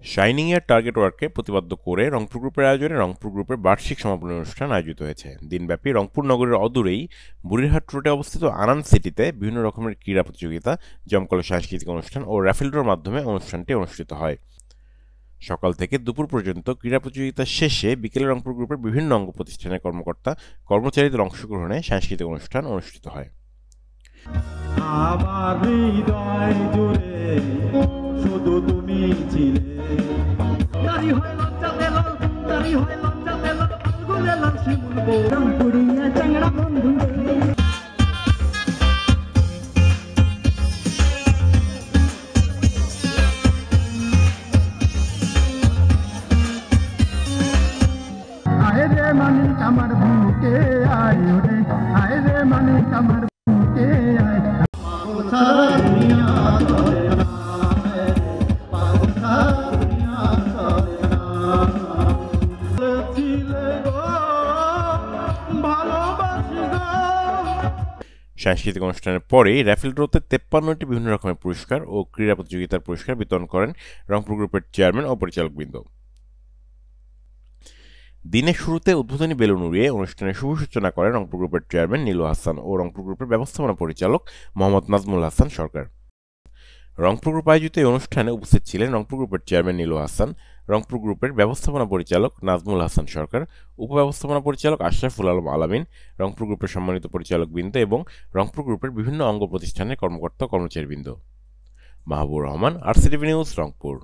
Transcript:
Shining এর target ওয়ার্ককে প্রতিপাদ্য করে রংপুর গ্রুপের আয়োজনে রংপুর গ্রুপের বার্ষিক সমাপনী অনুষ্ঠান আয়োজিত হয়েছে। দিনব্যাপী রংপুর নগরের অদূরেই বুড়িরহাট রোডে অবস্থিত আনান সিটিতে বিভিন্ন রকমের ক্রীড়া প্রতিযোগিতা, জমকালো সাংস্কৃতিক অনুষ্ঠান ও র্যাফেল ড্রর মাধ্যমে অনুষ্ঠানটি অনুষ্ঠিত হয়। সকাল থেকে দুপুর পর্যন্ত ক্রীড়া প্রতিযোগিতা শেষে বিকেলে রংপুর গ্রুপের বিভিন্ন অঙ্গ প্রতিষ্ঠানের কর্মকর্তা কর্মচারীদের অংশগ্রহণে সাংস্কৃতিক অনুষ্ঠান অনুষ্ঠিত হয়। আমার হৃদয় জুড়ে শুধু তুমি ছিলে, তারি হয় লজ্জা পেল, তারি হয় লজ্জা পেল, আঙ্গুলে লাল শিমুল বোরাম পুড়িয়া চাংড়া বন্ধু। আয় রে মানিক আমার বুকে আয় রে, আয় রে মানিক আমার বুকে আয়। সাংস্কৃতিক অনুষ্ঠানের পরেই র্যাফেল ড্রতে 53টি বিভিন্ন রকমের পুরস্কার ও ক্রীড়া প্রতিযোগিতার পুরস্কার বিতরণ করেন রংপুর গ্রুপের চেয়ারম্যান ও পরিচালকবৃন্দ। দিনের শুরুতে উদ্বোধনী বেলুন উড়িয়ে অনুষ্ঠানের শুভ সূচনা করেন রংপুর গ্রুপের চেয়ারম্যান নীলু হাসান ও রংপুর গ্রুপের ব্যবস্থাপনা পরিচালক মোহাম্মদ নাজমুল হাসান সরকার। রংপুর গ্রুপ আয়োজিত এই অনুষ্ঠানে উপস্থিত ছিলেন রংপুর গ্রুপের চেয়ারম্যান নীলু হাসান, রংপুর গ্রুপের ব্যবস্থাপনা পরিচালক নাজমুল হাসান সরকার, উপব্যবস্থাপনা পরিচালক আশরাফুল আলম আলামিন, রংপুর গ্রুপের সম্মানিত পরিচালকবৃন্দ এবং রংপুর গ্রুপের বিভিন্ন অঙ্গ প্রতিষ্ঠানের কর্মকর্তা কর্মচারীবৃন্দ। Mahbubur Rahman, RCTV news, Rangpur.